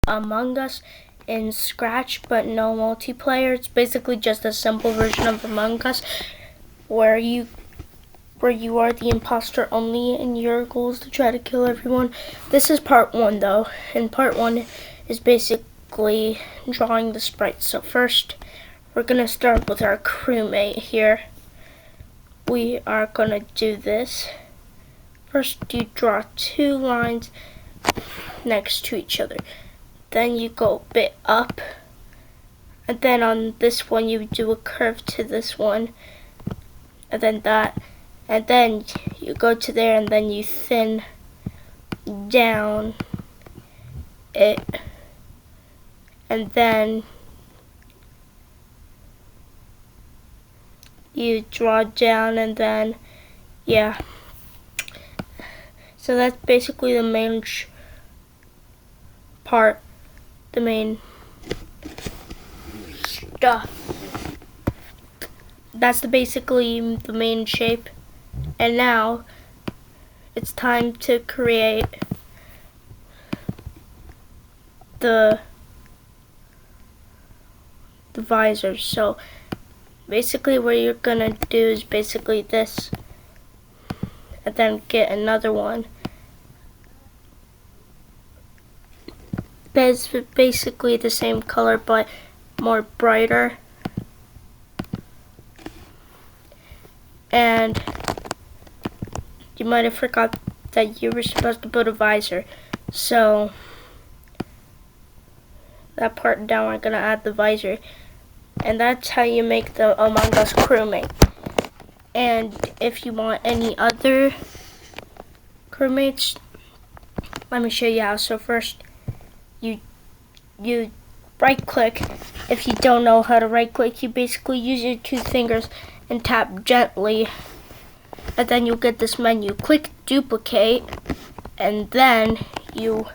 Among Us in Scratch, but no multiplayer. It's basically just a simple version of Among Us where you are the imposter only and your goal is to try to kill everyone. This is part 1 though, and part 1 is basically drawing the sprites. So first, we're gonna start with our crewmate here. We are gonna do this. First, you draw 2 lines next to each other. Then you go a bit up, and then on this one you do a curve to this one, and then that, and then you go to there, and then you thin down it, and then you draw down, and then yeah. So that's basically the main part, the main stuff. That's basically the main shape. And now it's time to create the visor. So basically what you're gonna do is basically this, and then get another one. It's basically the same color but more brighter. And you might have forgot that you were supposed to put a visor. So that part down, we're gonna add the visor. And that's how you make the Among Us crewmate. And if you want any other crewmates, let me show you how. So first, you right click. If you don't know how to right click, you basically use your 2 fingers and tap gently, and then you'll get this menu. Click duplicate, and then you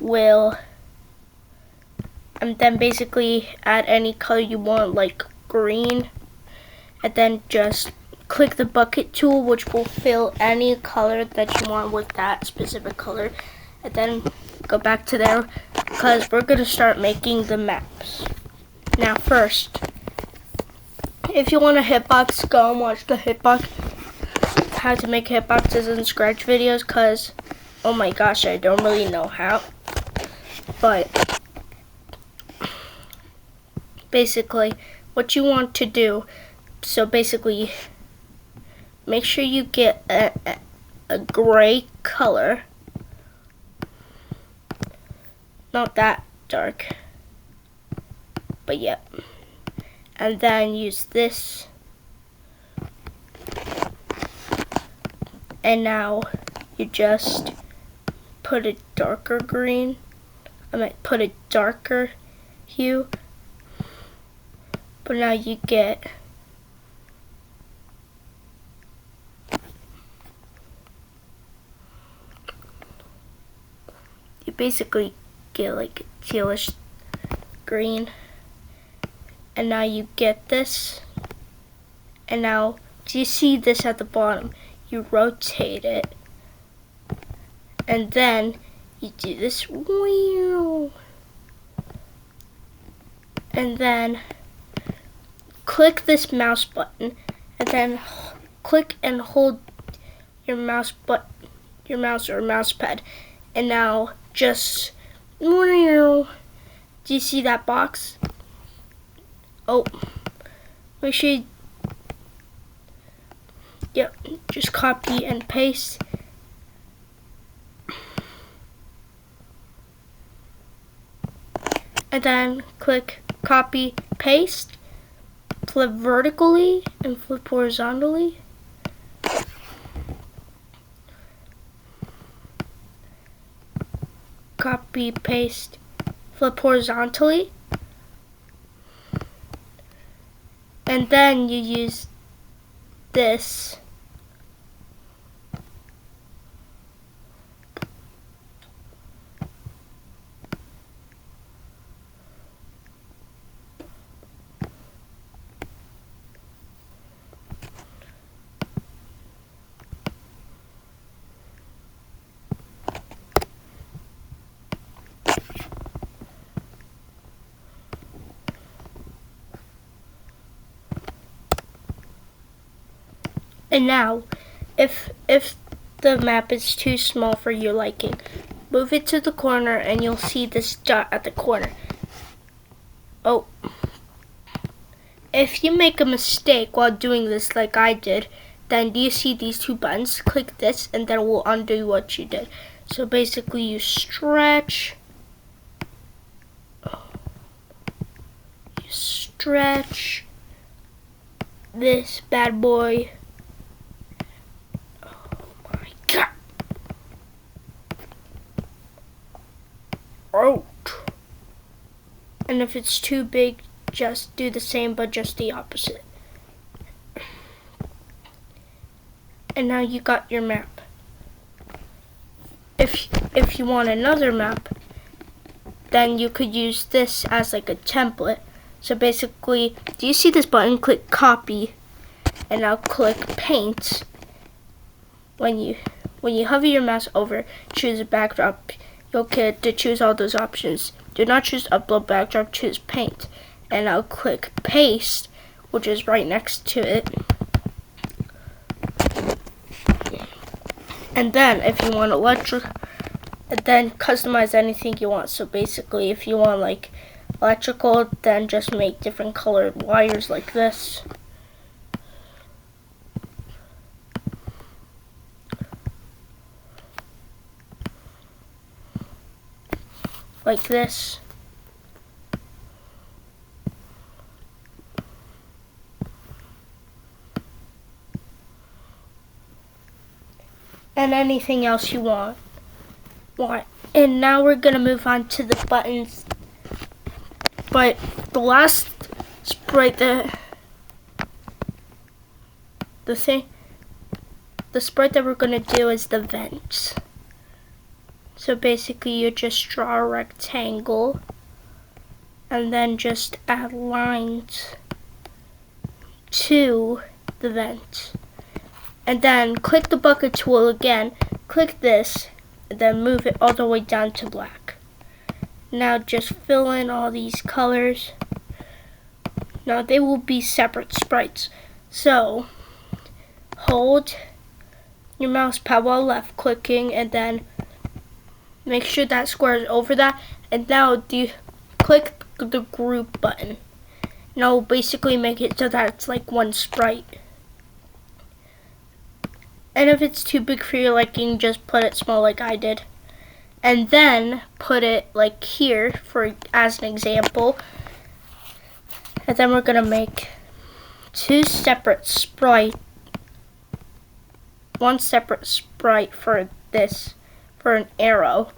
will, and then basically add any color you want, like green, and then just click the bucket tool, which will fill any color that you want with that specific color, and then go back to there, because we're going to start making the maps. Now first, if you want a hitbox, go and watch the hitbox, how to make hitboxes in Scratch videos, because oh my gosh, I don't really know how. But basically what you want to do, so basically make sure you get a gray color, not that dark, but yep. And then use this, and now you just put a darker green, I might put a darker hue, but now you get basically get like a tealish green. And now you get this, and now do you see this at the bottom? You rotate it, and then you do this, and then click this mouse button, and then click and hold your mouse or mouse pad, and now just, do you see that box? Oh, make sure you, yep, just copy and paste. And then click copy, paste, flip vertically and flip horizontally. Copy, paste, flip horizontally. And then you use this. And now, if the map is too small for your liking, move it to the corner and you'll see this dot at the corner. Oh, if you make a mistake while doing this like I did, then do you see these two buttons? Click this and then we'll undo what you did. So basically you stretch this bad boy. Oh my god. Out. And if it's too big, just do the same but just the opposite. And now you got your map. If you want another map, then you could use this as like a template. So basically, do you see this button? Click copy, and now click paint. When you hover your mouse over, choose a backdrop. You'll get to choose all those options. Do not choose upload backdrop, choose paint. And I'll click paste, which is right next to it. And then if you want then customize anything you want. So basically if you want like electrical, then just make different colored wires like this. Like this. And anything else you want. And now we're gonna move on to the buttons. But the last sprite the sprite that we're gonna do is the vents. So basically you just draw a rectangle and then just add lines to the vent. And then click the bucket tool again, click this, and then move it all the way down to black. Now just fill in all these colors. Now they will be separate sprites. So hold your mouse pad while left clicking and then make sure that square is over that. And now click the group button. Now basically make it so that it's like one sprite. And if it's too big for your liking, just put it small like I did. And then put it like here as an example. And then we're gonna make one separate sprite for this, for an arrow.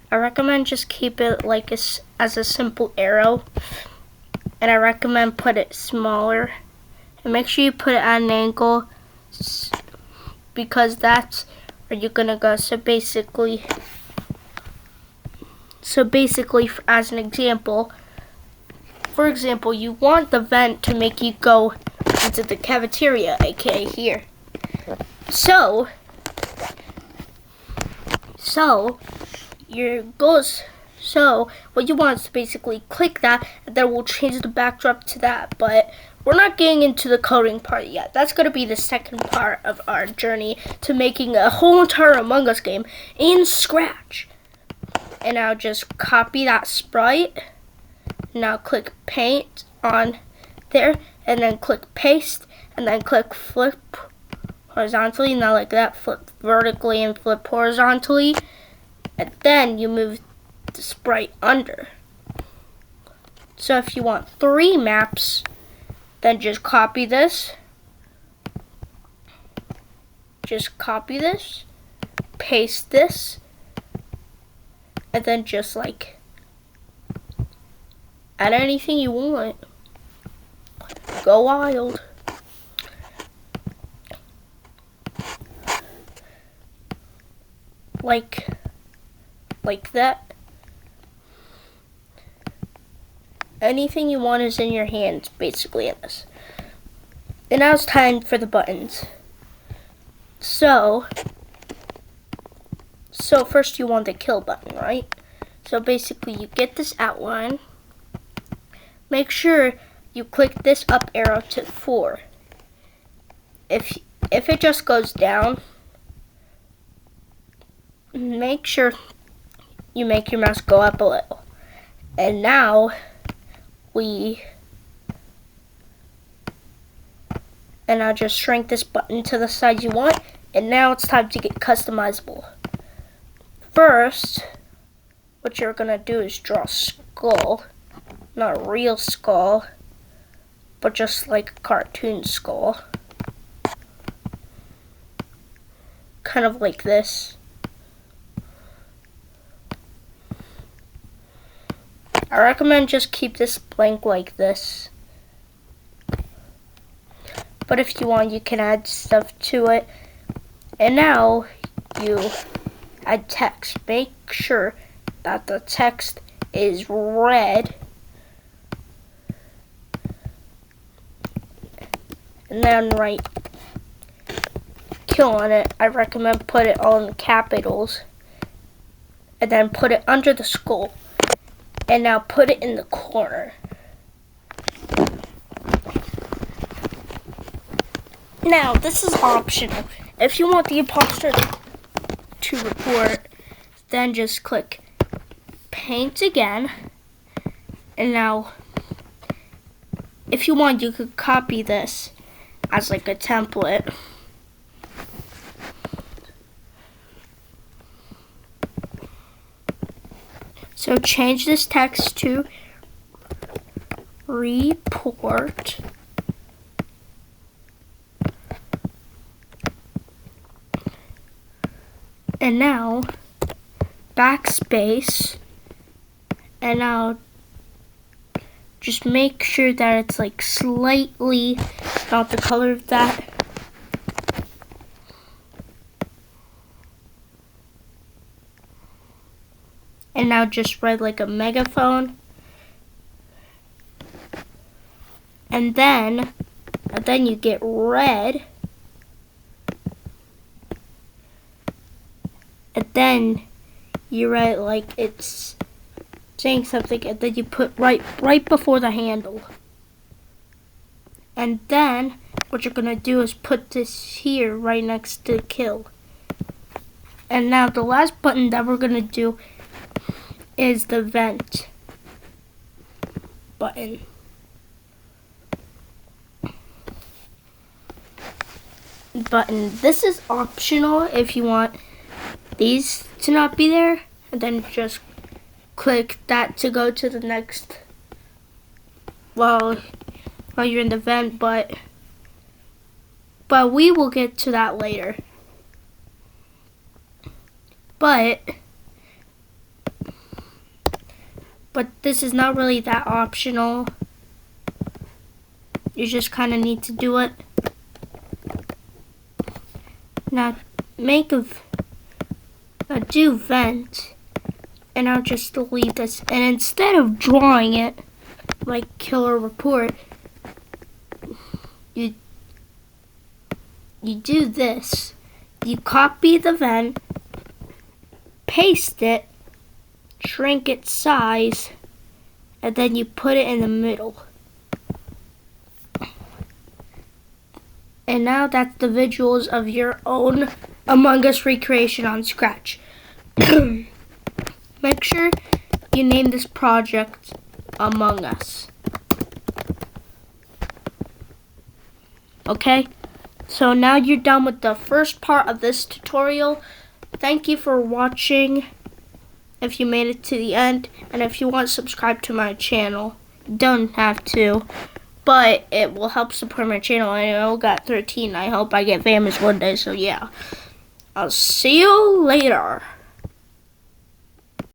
I recommend just keep it like as a simple arrow. And I recommend put it smaller. And make sure you put it at an angle because that's where you're gonna go. So basically as an example, for example, you want the vent to make you go into the cafeteria, aka here. So your goals. So what you want is to basically click that, and then we'll change the backdrop to that. But we're not getting into the coding part yet. That's going to be the second part of our journey to making a whole entire Among Us game in Scratch. And I'll just copy that sprite. Now click paint on there, and then click paste, and then click flip horizontally. Not like that, flip vertically and flip horizontally. And then you move the sprite under. So if you want 3 maps, then just copy this, paste this, and then just like add anything you want. Go wild. Like that. Anything you want is in your hands, basically, in this. And now it's time for the buttons. So first you want the kill button, right? So basically you get this outline, make sure you click this up arrow to 4. If it just goes down, make sure you make your mouse go up a little. And now I'll just shrink this button to the size you want, and now it's time to get customizable. First, what you're gonna do is draw a skull, not a real skull, but just like a cartoon skull. Kind of like this. I recommend just keep this blank like this. But if you want, you can add stuff to it. And now you add text. Make sure that the text is red. And then write kill on it. I recommend put it all in capitals. And then put it under the skull. And now put it in the corner. Now, this is optional. If you want the imposter to report, then just click paint again. And now, if you want, you could copy this as like a template. So change this text to report. And now backspace. And now just make sure that it's like slightly not the color of that. And now just write like a megaphone. And then you get red. And then you write like it's saying something, and then you put right before the handle. And then what you're gonna do is put this here right next to kill. And now the last button that we're gonna do is the vent button. This is optional if you want these to not be there, and then just click that to go to the next while you're in the vent, but we will get to that later. But this is not really that optional. You just kind of need to do it. Now do vent, and I'll just delete this. And instead of drawing it like killer report, you do this. You copy the vent, paste it, shrink its size, and then you put it in the middle. And now that's the visuals of your own Among Us recreation on Scratch. Make sure you name this project Among Us. Okay? So now you're done with the first part of this tutorial. Thank you for watching. If you made it to the end, and if you want to subscribe to my channel, you don't have to, but it will help support my channel. I know I got 13. I hope I get famous one day, so yeah. I'll see you later.